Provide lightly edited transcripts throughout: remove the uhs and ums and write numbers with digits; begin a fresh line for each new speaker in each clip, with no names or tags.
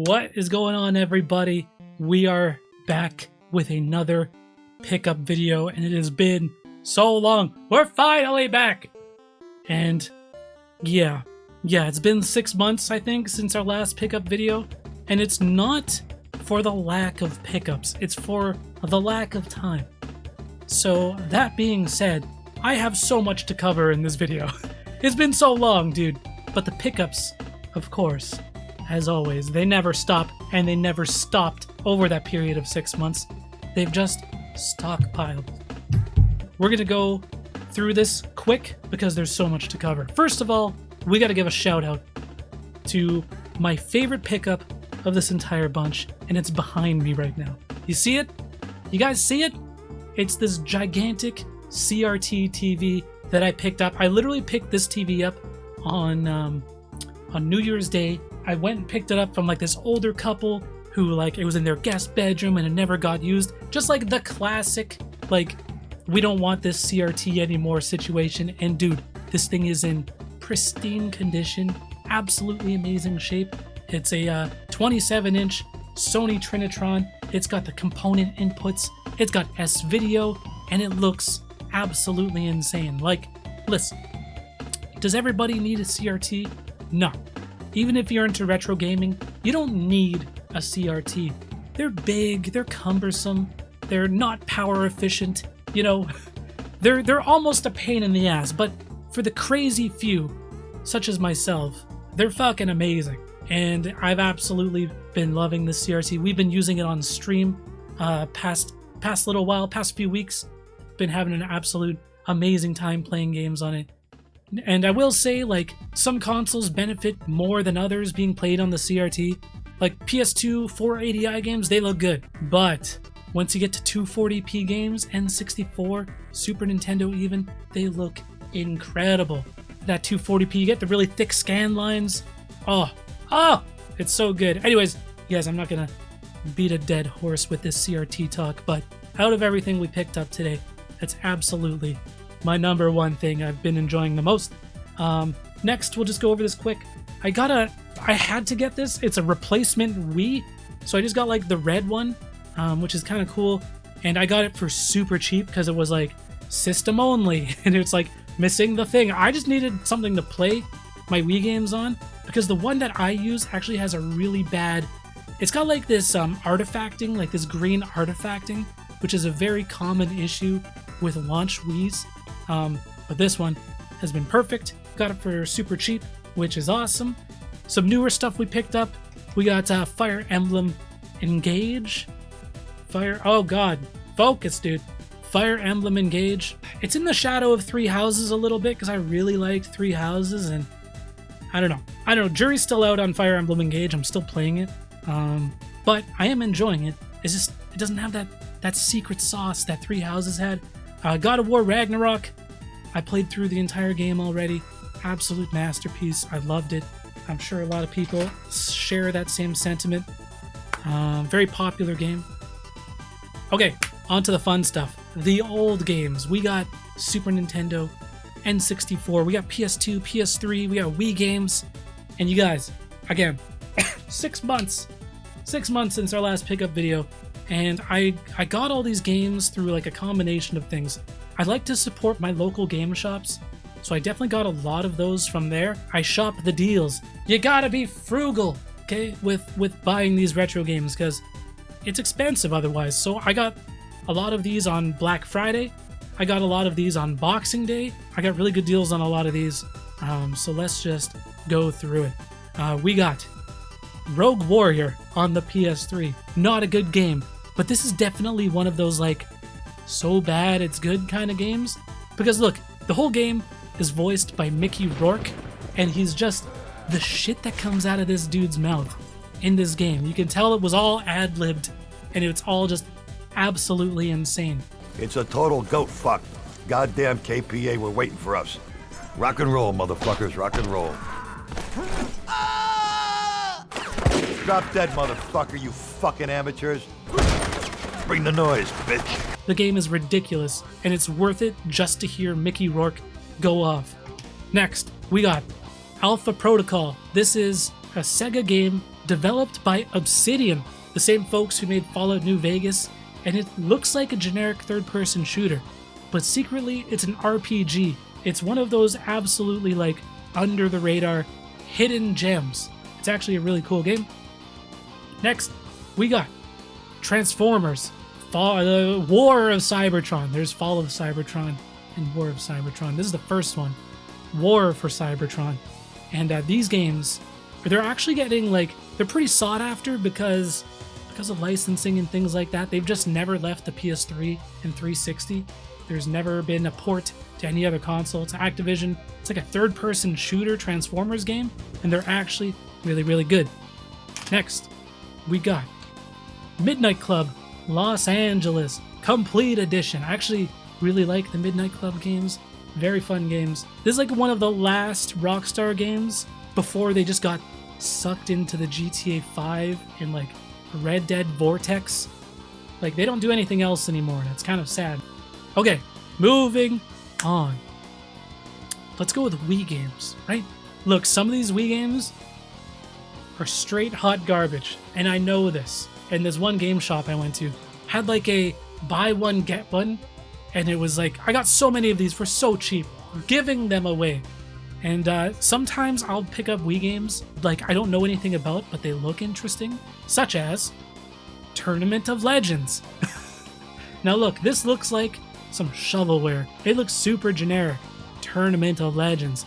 What is going on, everybody? We are back with another pickup video, and it has been so long. We're finally back! And yeah, it's been 6 months, I think, since our last pickup video, and it's not for the lack of pickups, it's for the lack of time. So that being said, I have so much to cover in this video. It's been so long, dude. But the pickups, of course, as always, they never stop, and they never stopped over that period of 6 months. They've just stockpiled. We're gonna go through this quick because there's so much to cover. First of all, we gotta give a shout out to my favorite pickup of this entire bunch, and it's behind me right now. You see it? You guys see it? It's this gigantic CRT TV that I picked up. I literally picked this TV up on New Year's Day. I went and picked it up from like this older couple who, like, it was in their guest bedroom and it never got used. Just like the classic, like, we don't want this CRT anymore situation. And dude, this thing is in pristine condition, absolutely amazing shape. It's a 27-inch Sony Trinitron. It's got the component inputs. It's got S-Video, and it looks absolutely insane. Like, listen, does everybody need a CRT? No. Even if you're into retro gaming, you don't need a CRT. They're big, they're cumbersome, they're not power efficient, you know, they're almost a pain in the ass, but for the crazy few, such as myself, they're fucking amazing. And I've absolutely been loving this CRT. We've been using it on stream past little while, past few weeks. Been having an absolute amazing time playing games on it. And I will say, like, some consoles benefit more than others being played on the CRT. Like PS2 480i games, they look good. But once you get to 240p games, N64, Super Nintendo even, they look incredible. That 240p, you get the really thick scan lines. Oh, it's so good. Anyways, guys, I'm not gonna beat a dead horse with this CRT talk, but out of everything we picked up today, that's absolutely my number one thing I've been enjoying the most. Next, we'll just go over this quick. I had to get this. It's a replacement Wii, so I just got like the red one, which is kind of cool, and I got it for super cheap because it was like system only, and it's like missing the thing. I just needed something to play my Wii games on, because the one that I use actually has a really bad, it's got like this artifacting, like this green artifacting, which is a very common issue with launch Wiis. But this one has been perfect. Got it for super cheap, which is awesome. Some newer stuff we picked up. We got Fire Emblem Engage. Oh god, focus, dude. Fire Emblem Engage. It's in the shadow of Three Houses a little bit because I really liked Three Houses, and I don't know. Jury's still out on Fire Emblem Engage. I'm still playing it, but I am enjoying it. It's just, it doesn't have that secret sauce that Three Houses had. God of War Ragnarok, I played through the entire game already. Absolute masterpiece. I loved it. I'm sure a lot of people share that same sentiment. Very popular game. Okay, on to the fun stuff. The old games. We got Super Nintendo, N64, we got PS2, PS3, we got Wii games. And you guys, again, 6 months. 6 months since our last pickup video. And I got all these games through like a combination of things. I like to support my local game shops, so I definitely got a lot of those from there. I shop the deals. You gotta be frugal, okay, with buying these retro games, because it's expensive otherwise. So I got a lot of these on Black Friday. I got a lot of these on Boxing Day. I got really good deals on a lot of these. So let's just go through it. We got Rogue Warrior on the PS3. Not a good game, but this is definitely one of those like so bad it's good kind of games. Because look, the whole game is voiced by Mickey Rourke, and he's just the shit that comes out of this dude's mouth in this game. You can tell it was all ad-libbed, and it's all just absolutely insane.
It's a total goat fuck. Goddamn KPA were waiting for us. Rock and roll, motherfuckers, rock and roll. Drop dead, motherfucker, you fucking amateurs. Bring the noise, bitch.
The game is ridiculous, and it's worth it just to hear Mickey Rourke go off. Next, we got Alpha Protocol. This is a Sega game developed by Obsidian, the same folks who made Fallout New Vegas, and it looks like a generic third-person shooter, but secretly it's an RPG. It's one of those absolutely like under-the-radar hidden gems. It's actually a really cool game. Next, we got Transformers, War of Cybertron. There's Fall of Cybertron and War of Cybertron. This is the first one, War for Cybertron. And these games, they're actually getting like, they're pretty sought after because of licensing and things like that. They've just never left the PS3 and 360. There's never been a port to any other console. It's Activision. It's like a third-person shooter Transformers game, and they're actually really, really good. Next, we got Midnight Club Los Angeles Complete Edition. I actually really like the Midnight Club games. Very fun games. This is like one of the last Rockstar games before they just got sucked into the GTA 5 and like Red Dead Vortex. Like, they don't do anything else anymore, and it's kind of sad. Okay, moving on. Let's go with Wii games, right? Look, some of these Wii games are straight hot garbage, and I know this. And there's one game shop I went to had like a buy one get one, and it was like, I got so many of these for so cheap, giving them away. And sometimes I'll pick up Wii games like I don't know anything about, but they look interesting, such as Tournament of Legends. Now look, this looks like some shovelware. It looks super generic, Tournament of Legends.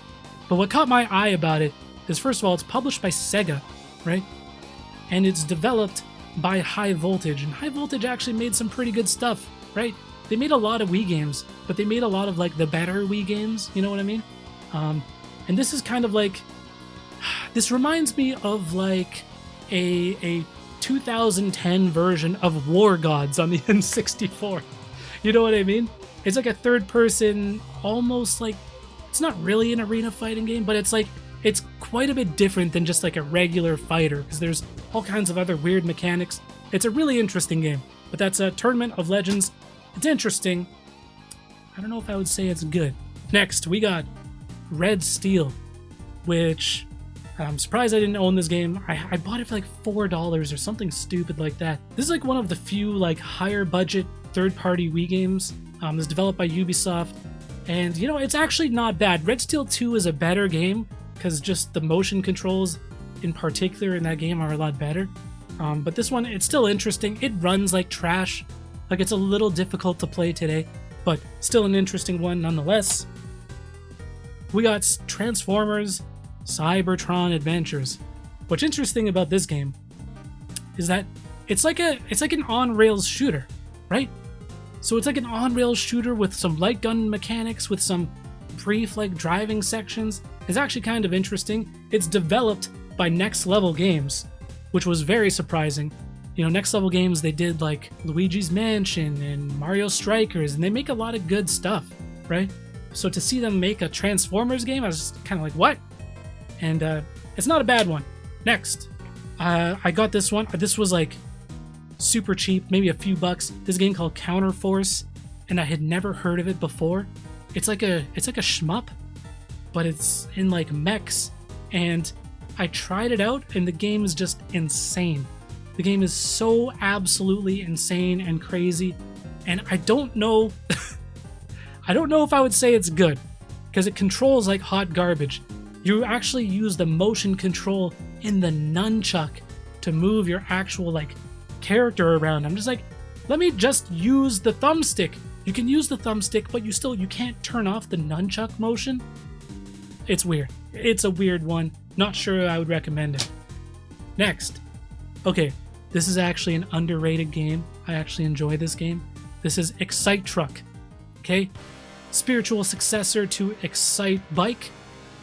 But what caught my eye about it is, first of all, it's published by Sega, right? And it's developed by High Voltage, and High Voltage actually made some pretty good stuff, right? They made a lot of Wii games, but they made a lot of like the better Wii games, you know what I mean? And this is kind of like, this reminds me of like a 2010 version of War Gods on the N64. You know what I mean? It's like a third person, almost like, it's not really an arena fighting game, but it's like, it's quite a bit different than just like a regular fighter, because there's all kinds of other weird mechanics. It's a really interesting game, but that's a Tournament of Legends. It's interesting. I don't know if I would say it's good. Next, we got Red Steel, which I'm surprised I didn't own this game. I bought it for like $4 or something stupid like that. This is like one of the few like higher budget third-party Wii games. It's developed by Ubisoft, and you know, it's actually not bad. Red Steel 2 is a better game because just the motion controls in particular in that game are a lot better. But this one, it's still interesting. It runs like trash. Like, it's a little difficult to play today, but still an interesting one nonetheless. We got Transformers Cybertron Adventures. What's interesting about this game is that it's like an on-rails shooter, right? So it's like an on-rails shooter with some light gun mechanics, with some brief like driving sections. It's actually kind of interesting. It's developed by Next Level Games, which was very surprising. You know, Next Level Games, they did like Luigi's Mansion and Mario Strikers, and they make a lot of good stuff, right? So to see them make a Transformers game, I was just kind of like, what? And it's not a bad one. Next, I got this one. This was like super cheap, maybe a few bucks. This game called Counterforce, and I had never heard of it before. It's like a shmup, but it's in like mechs, and I tried it out, and the game is just insane. The game is so absolutely insane and crazy, and I don't know I don't know if I would say it's good, because it controls like hot garbage. You actually use the motion control in the nunchuck to move your actual like character around. I'm just like, let me just use the thumbstick. You can use the thumbstick, but you can't turn off the nunchuck motion. It's weird. It's a weird one. Not sure I would recommend it. Next. Okay, this is actually an underrated game. I actually enjoy this game. This is Excite Truck. Okay? Spiritual successor to Excite Bike.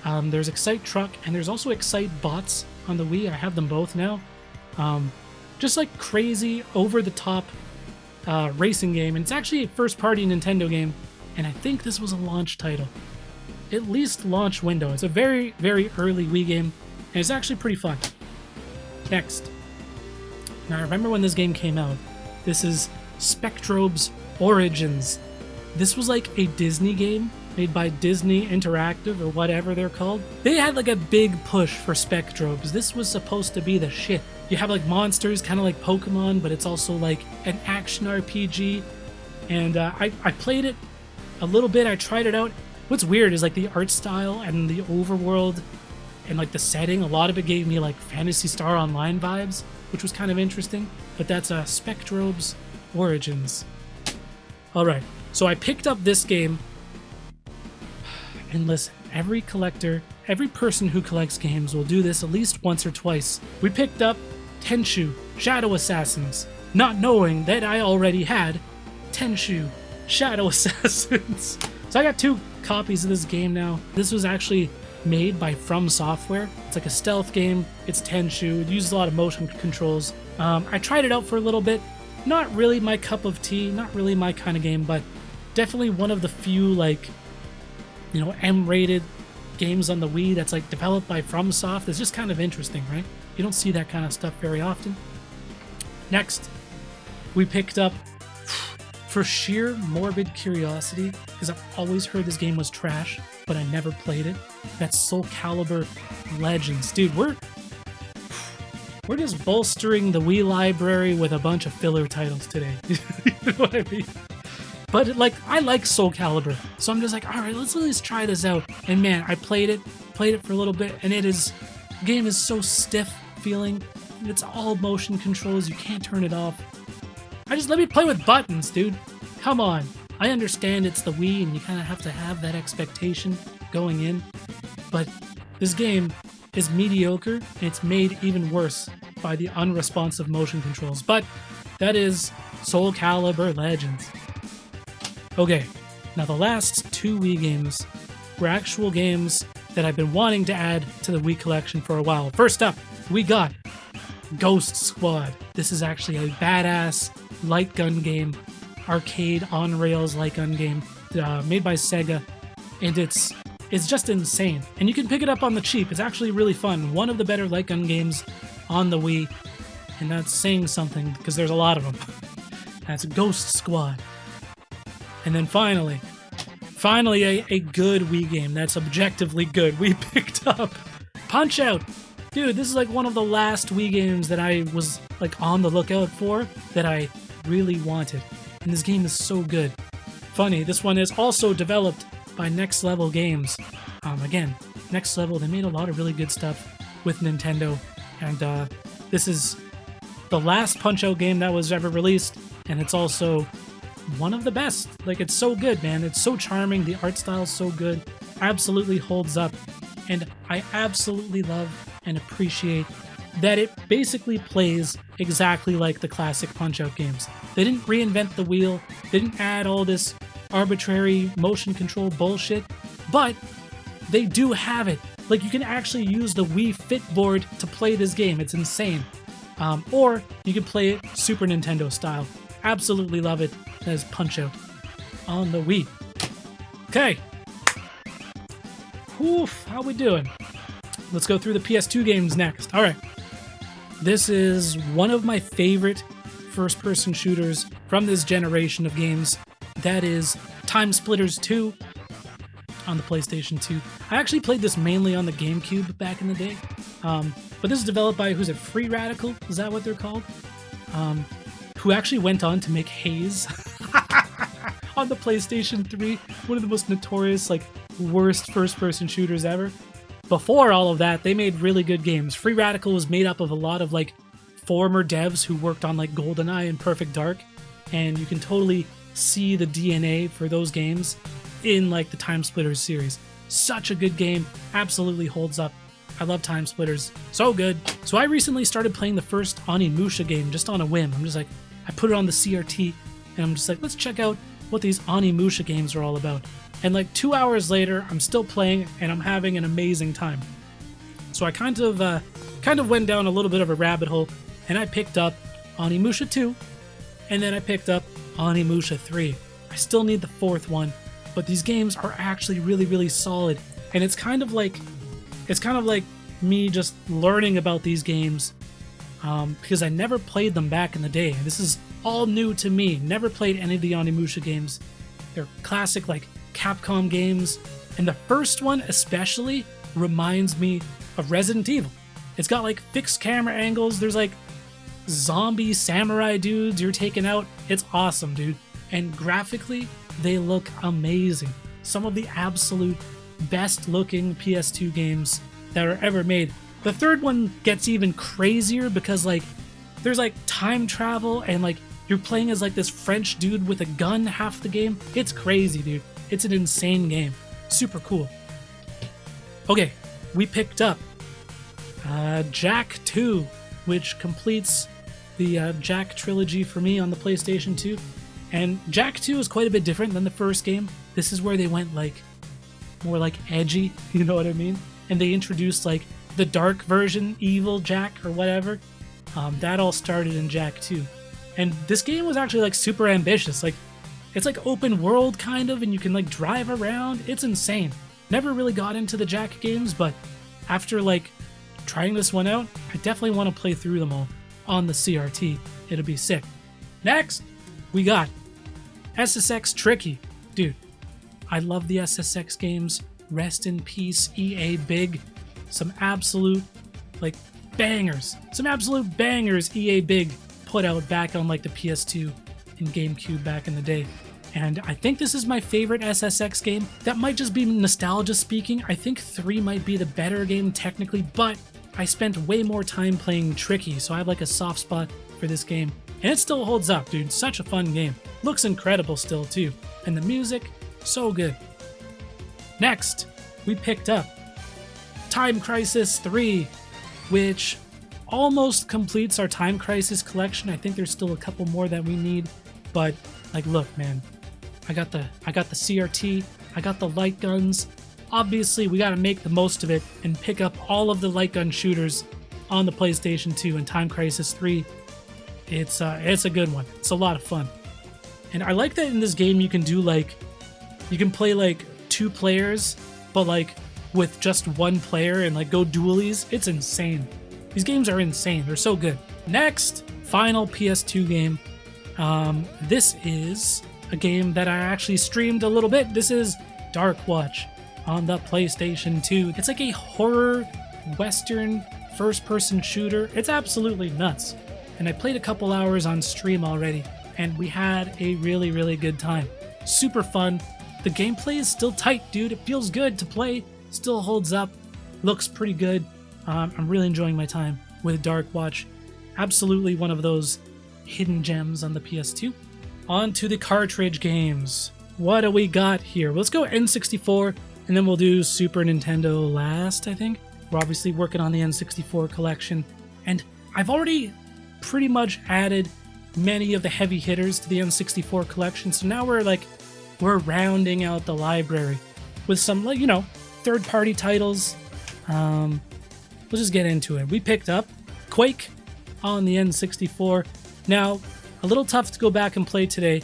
There's Excite Truck, and there's also Excite Bots on the Wii. I have them both now. Just like crazy, over-the-top racing game. And it's actually a first-party Nintendo game, and I think this was a launch title. At least launch window. It's a very, very early Wii game, and it's actually pretty fun. Next. Now, I remember when this game came out. This is Spectrobes Origins. This was like a Disney game made by Disney Interactive or whatever they're called. They had like a big push for spectrobes. This was supposed to be the shit. You have like monsters, kind of like Pokemon, but it's also like an action RPG. And I played it a little bit. I tried it out. What's weird is like the art style and the overworld and like the setting. A lot of it gave me like Phantasy Star Online vibes, which was kind of interesting. But that's Spectrobes Origins. All right, so I picked up this game. And listen, every collector, every person who collects games will do this at least once or twice. We picked up Tenchu Shadow Assassins, not knowing that I already had Tenchu Shadow Assassins. So I got 2 copies of this game now. This was actually made by From Software. It's like a stealth game. It's Tenchu. It uses a lot of motion controls. I tried it out for a little bit. Not really my cup of tea, not really my kind of game, but definitely one of the few like, you know, M-rated games on the Wii that's like developed by FromSoft. It's just kind of interesting, right? You don't see that kind of stuff very often. Next, we picked up, for sheer morbid curiosity, because I've always heard this game was trash, but I never played it. That's Soul Calibur Legends. Dude, we're just bolstering the Wii library with a bunch of filler titles today. You know what I mean? But like, I like Soul Calibur, so I'm just like, all right, let's at least try this out. And man, I played it for a little bit, and the game is so stiff feeling. It's all motion controls. You can't turn it off. Let me play with buttons, dude. Come on. I understand it's the Wii, and you kind of have to have that expectation going in. But this game is mediocre, and it's made even worse by the unresponsive motion controls. But that is Soul Calibur Legends. Okay, now the last 2 Wii games were actual games that I've been wanting to add to the Wii collection for a while. First up, we got Ghost Squad. This is actually a badass light gun game, arcade on-rails light gun game made by Sega, and it's just insane. And you can pick it up on the cheap. It's actually really fun. One of the better light gun games on the Wii, and that's saying something because there's a lot of them. That's Ghost Squad. And then finally a good Wii game that's objectively good. We picked up Punch-Out! Dude, this is like one of the last Wii games that I was like on the lookout for that I really wanted. And this game is so good. Funny, this one is also developed by Next Level Games. Again, Next Level, they made a lot of really good stuff with Nintendo. And this is the last Punch-Out game that was ever released. And it's also one of the best. Like, it's so good, man. It's so charming. The art style is so good. Absolutely holds up. And I absolutely love and appreciate that it basically plays exactly like the classic Punch-Out games. They didn't reinvent the wheel. They didn't add all this arbitrary motion control bullshit. But they do have it. Like, you can actually use the Wii Fit board to play this game. It's insane. Or you can play it Super Nintendo style. Absolutely love it. That is Punch-Out on the Wii. Okay. Oof, how we doing? Let's go through the PS2 games next. All right. This is one of my favorite first-person shooters from this generation of games. That is Time Splitters 2 on the PlayStation 2. I actually played this mainly on the GameCube back in the day. But this is developed by, who's it, Free Radical? Is that what they're called? Who actually went on to make Haze on the PlayStation 3. One of the most notorious, like, worst first-person shooters ever. Before all of that, they made really good games. Free Radical was made up of a lot of, like, former devs who worked on, like, GoldenEye and Perfect Dark. And you can totally see the DNA for those games in, like, the Time Splitters series. Such a good game. Absolutely holds up. I love Time Splitters. So good. So I recently started playing the first Onimusha game just on a whim. I'm just like, I put it on the CRT, and I'm just like, let's check out what these Onimusha games are all about. And like 2 hours later, I'm still playing, and I'm having an amazing time. So I kind of went down a little bit of a rabbit hole, and I picked up Onimusha 2, and then I picked up Onimusha 3. I still need the 4th one, but these games are actually really, really solid. And it's kind of like me just learning about these games because I never played them back in the day. This is all new to me. Never played any of the Onimusha games. They're classic, like, Capcom games, and the first one especially reminds me of Resident Evil. It's got like fixed camera angles, there's like zombie samurai dudes you're taking out. It's awesome, dude. And graphically, they look amazing. Some of the absolute best looking PS2 games that are ever made. The third one gets even crazier because like there's like time travel and like you're playing as like this French dude with a gun half the game. It's crazy, dude. It's an insane game. Super cool. Okay, we picked up Jak 2, which completes the Jak trilogy for me on the PlayStation 2. And Jak 2 is quite a bit different than the first game. This is where they went like more like edgy, you know what I mean? And they introduced like the dark version, evil Jak or whatever. That all started in Jak 2. And this game was actually like super ambitious. Like it's like open world kind of, and you can like drive around. It's insane. Never really got into the Jak games, but after like trying this one out, I definitely want to play through them all on the CRT. It'll be sick. Next, we got SSX Tricky. Dude, I love the SSX games. Rest in peace, EA Big. Some absolute like bangers. Some absolute bangers EA Big put out back on like the PS2 and GameCube back in the day. And I think this is my favorite SSX game. That might just be nostalgia speaking. I think 3 might be the better game technically, but I spent way more time playing Tricky, so I have like a soft spot for this game. And it still holds up, dude. Such a fun game. Looks incredible still too. And the music, so good. Next, we picked up Time Crisis 3, which almost completes our Time Crisis collection. I think there's still a couple more that we need, but like, look, man, I got the CRT, I got the light guns. Obviously, we got to make the most of it and pick up all of the light gun shooters on the PlayStation 2 and Time Crisis 3. It's a good one. It's a lot of fun. And I like that in this game you can do like, you can play like 2 players, but like with just 1 player and like go dualies. It's insane. These games are insane. They're so good. Next, final PS2 game. This is a game that I actually streamed a little bit. This is Dark Watch on the PlayStation 2. It's like a horror western first-person shooter. It's absolutely nuts. And I played a couple hours on stream already, and we had a really, really good time. Super fun. The gameplay is still tight, dude. It feels good to play. Still holds up. Looks pretty good. I'm really enjoying my time with Dark Watch. Absolutely one of those hidden gems on the PS2. On to the cartridge games. What do we got here? Let's go N64, and then we'll do Super Nintendo last, I think. We're obviously working on the N64 collection, and I've already pretty much added many of the heavy hitters to the N64 collection, so now we're rounding out the library with some, like, you know, third-party titles. We'll just get into it. We picked up Quake on the N64. Now, a little tough to go back and play today,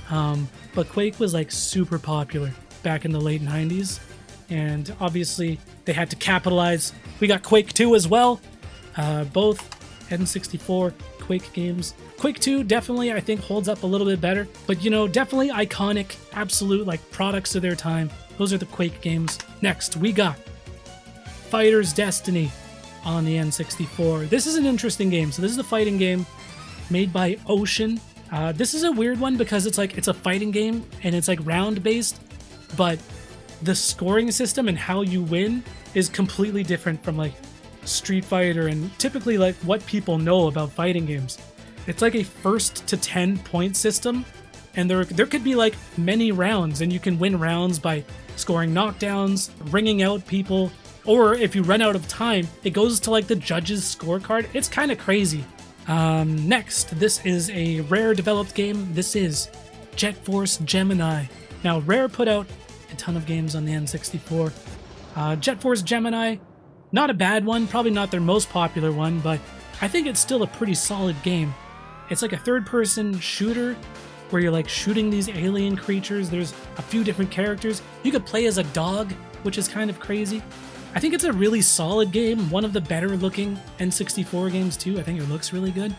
but Quake was like super popular back in the late 90s, and obviously they had to capitalize. We got Quake 2 as well, both N64 Quake games. Quake 2 definitely, I think, holds up a little bit better, but you know, definitely iconic, absolute like products of their time. Those are the Quake games. Next, we got Fighter's Destiny on the N64. This is an interesting game. So this is a fighting game made by Ocean. This is a weird one because it's a fighting game and it's like round based, but the scoring system and how you win is completely different from like Street Fighter and typically like what people know about fighting games. It's like a first to 10 point system, and there could be like many rounds, and you can win rounds by scoring knockdowns, ringing out people, or if you run out of time, it goes to like the judge's scorecard. It's kind of crazy. Next, this is a Rare developed game. This is Jet Force Gemini. Now, Rare put out a ton of games on the N64. Jet Force Gemini, not a bad one, probably not their most popular one, but I think it's still a pretty solid game. It's like a third-person shooter where you're like shooting these alien creatures. There's a few different characters. You could play as a dog, which is kind of crazy. I think it's a really solid game, one of the better looking N64 games too. I think it looks really good.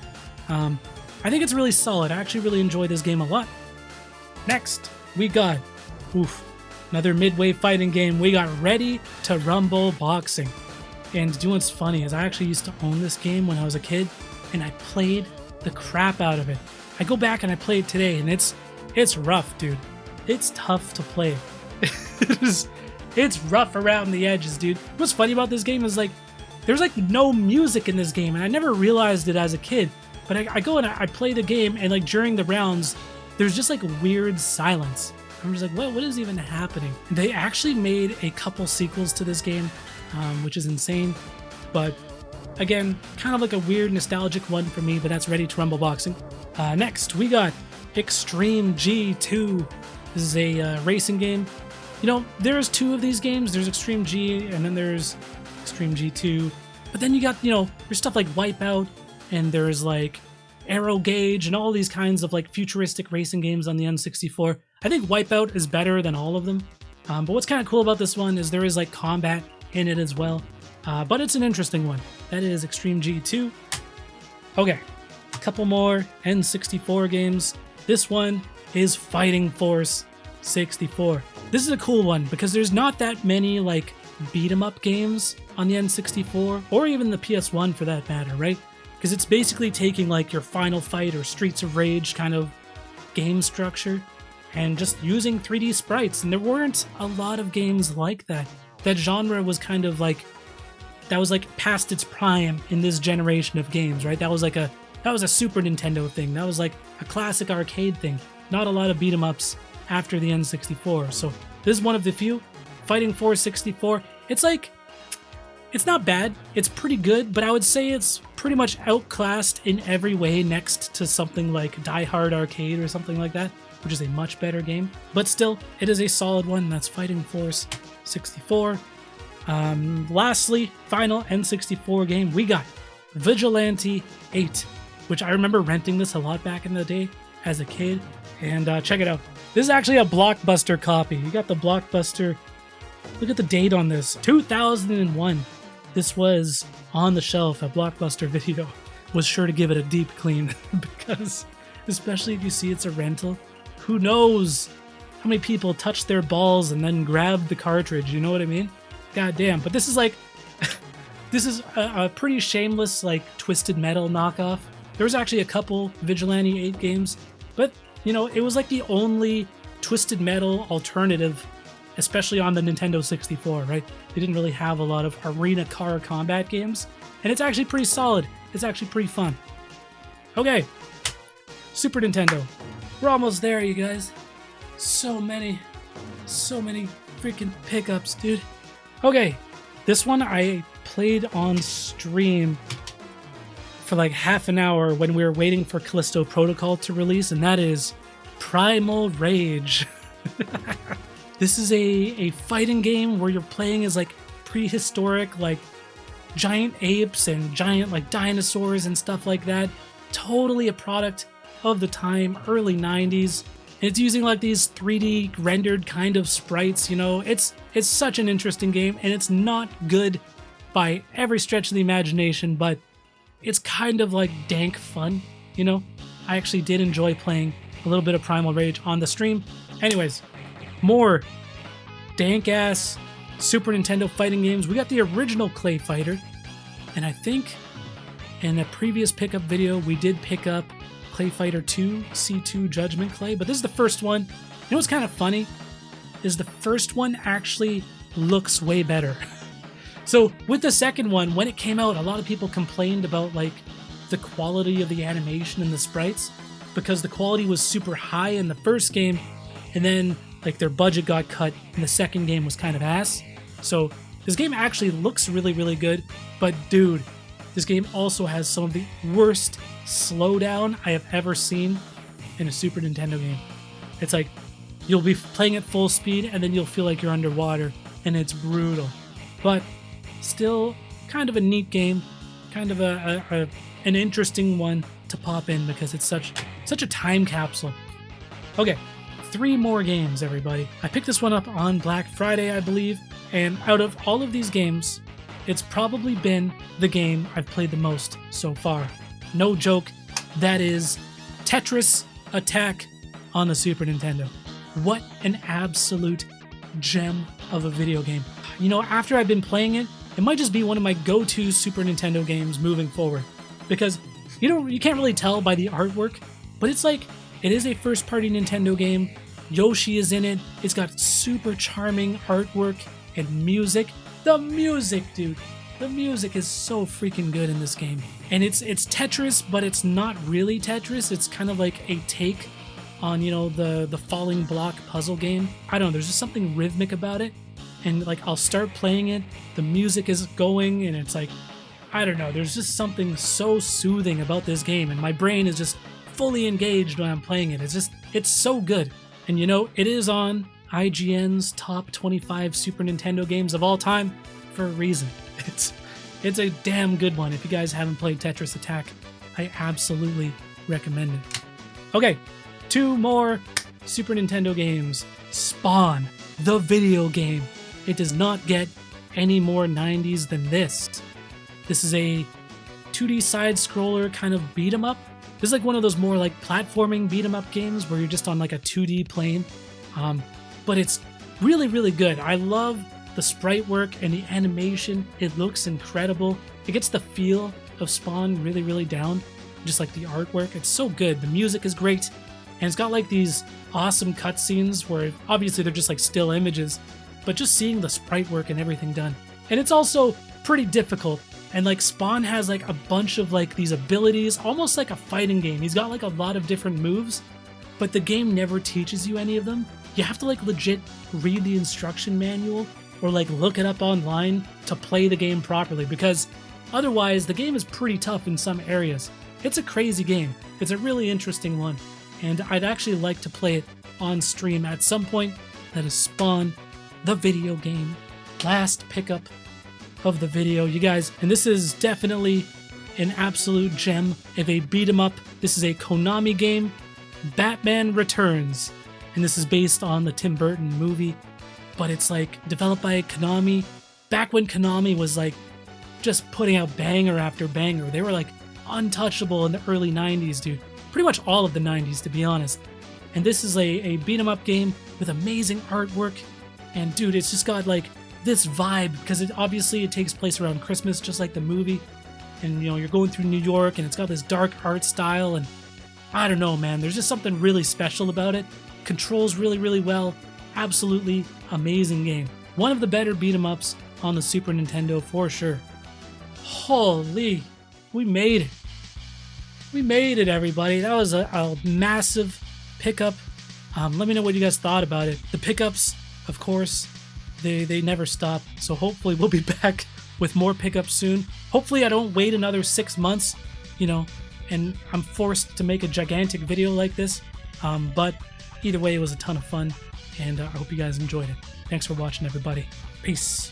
I think it's really solid. I actually really enjoy this game a lot. Next, we got Another midway fighting game. We got Ready to Rumble Boxing. And you know what's funny is I actually used to own this game when I was a kid, and I played the crap out of it. I go back and I play it today, and it's rough, dude. It's tough to play. It's rough around the edges, dude. What's funny about this game is like, there's like no music in this game, and I never realized it as a kid. But I go and I play the game, and like during the rounds, there's just like weird silence. I'm just like, what is even happening? They actually made a couple sequels to this game, which is insane. But again, kind of like a weird nostalgic one for me, but that's Ready to Rumble Boxing. Next, we got Extreme G2. This is a racing game. You know, there's two of these games. There's Extreme G, and then there's Extreme G2. But then you got, you know, there's stuff like Wipeout, and there's like Aero Gauge, and all these kinds of like futuristic racing games on the N64. I think Wipeout is better than all of them. But what's kind of cool about this one is there is like combat in it as well. But it's an interesting one. That is Extreme G2. Okay, a couple more N64 games. This one is Fighting Force 64. This is a cool one because there's not that many like beat 'em up games on the N64 or even the PS1 for that matter, right? Because it's basically taking like your Final Fight or Streets of Rage kind of game structure and just using 3D sprites, and there weren't a lot of games like that. That genre was kind of like, that was like past its prime in this generation of games, right? That was a Super Nintendo thing. That was like a classic arcade thing. Not a lot of beat 'em ups after the N64. So this is one of the few. Fighting Force 64. It's like, it's not bad. It's pretty good, but I would say it's pretty much outclassed in every way next to something like Die Hard Arcade or something like that, which is a much better game. But still, it is a solid one. That's Fighting Force 64. Lastly, final N64 game, we got Vigilante 8, which I remember renting this a lot back in the day as a kid. And check it out. This is actually a Blockbuster copy. You got the Blockbuster. Look at the date on this. 2001. This was on the shelf at Blockbuster Video. Was sure to give it a deep clean because, especially if you see it's a rental, who knows how many people touched their balls and then grabbed the cartridge, you know what I mean? God damn. But this is like, this is a pretty shameless like Twisted Metal knockoff. There was actually a couple Vigilante 8 games, but you know, it was like the only Twisted Metal alternative, especially on the Nintendo 64, right? They didn't really have a lot of arena car combat games, and it's actually pretty solid. It's actually pretty fun. Okay, Super Nintendo. We're almost there, you guys. So many freaking pickups, dude. Okay, this one I played on stream for like half an hour when we were waiting for Callisto Protocol to release, and that is Primal Rage. This is a fighting game where you're playing as like prehistoric like giant apes and giant like dinosaurs and stuff like that. Totally a product of the time, early 90s. And it's using like these 3D rendered kind of sprites, you know. It's such an interesting game, and it's not good by every stretch of the imagination, but it's kind of like dank fun, you know. I actually did enjoy playing a little bit of Primal Rage on the stream. Anyways, more dank ass Super Nintendo fighting games. We got the original Clay Fighter, and I think in a previous pickup video we did pick up Clay Fighter 2 C2 Judgment Clay, but this is the first one. You know what's kind of funny is the first one actually looks way better. So with the second one, when it came out, a lot of people complained about like the quality of the animation and the sprites because the quality was super high in the first game, and then like their budget got cut and the second game was kind of ass. So this game actually looks really, really good, but dude, this game also has some of the worst slowdown I have ever seen in a Super Nintendo game. It's like you'll be playing at full speed and then you'll feel like you're underwater, and it's brutal. But still kind of a neat game, kind of an interesting one to pop in because it's such a time capsule. Okay, 3 more games, everybody. I picked this one up on Black Friday, I believe, and out of all of these games, it's probably been the game I've played the most so far. No joke, that is Tetris Attack on the Super Nintendo. What an absolute gem of a video game. You know, after I've been playing it, it might just be one of my go-to Super Nintendo games moving forward. Because you can't really tell by the artwork, but it's like, it is a first-party Nintendo game. Yoshi is in it. It's got super charming artwork and music. The music, dude. The music is so freaking good in this game. And it's Tetris, but it's not really Tetris. It's kind of like a take on, you know, the falling block puzzle game. I don't know, there's just something rhythmic about it. And like, I'll start playing it, the music is going, and it's like, I don't know, there's just something so soothing about this game, and my brain is just fully engaged when I'm playing it. It's so good. And you know, it is on IGN's top 25 Super Nintendo games of all time for a reason. It's a damn good one. If you guys haven't played Tetris Attack, I absolutely recommend it. Okay, 2 more Super Nintendo games. Spawn, the video game. It does not get any more 90s than this. This is a 2D side-scroller kind of beat-em-up. This is like one of those more like platforming beat-em-up games where you're just on like a 2D plane. But it's really, really good. I love the sprite work and the animation. It looks incredible. It gets the feel of Spawn really, really down. Just like the artwork. It's so good. The music is great. And it's got like these awesome cutscenes where obviously they're just like still images, but just seeing the sprite work and everything done. And it's also pretty difficult. And like Spawn has like a bunch of like these abilities, almost like a fighting game. He's got like a lot of different moves, but the game never teaches you any of them. You have to like legit read the instruction manual or like look it up online to play the game properly, because otherwise the game is pretty tough in some areas. It's a crazy game. It's a really interesting one, and I'd actually like to play it on stream at some point. That is Spawn, the video game. Last pickup of the video, you guys, and this is definitely an absolute gem of a beat 'em up. This is a Konami game, Batman Returns, and this is based on the Tim Burton movie, but it's like developed by Konami back when Konami was like just putting out banger after banger. They were like untouchable in the early 90s, dude. Pretty much all of the 90s, to be honest. And this is a beat 'em up game with amazing artwork, and dude, it's just got like this vibe, because it takes place around Christmas, just like the movie. And you know, you're going through New York, and it's got this dark art style, and I don't know, man, there's just something really special about it. Controls really, really well. Absolutely amazing game. One of the better beat 'em ups on the Super Nintendo for sure. Holy, we made it. We made it, everybody. That was a massive pickup. Let me know what you guys thought about it. The pickups, of course, they never stop. So hopefully we'll be back with more pickups soon. Hopefully I don't wait another 6 months, you know, and I'm forced to make a gigantic video like this. But either way, it was a ton of fun, and I hope you guys enjoyed it. Thanks for watching, everybody. Peace.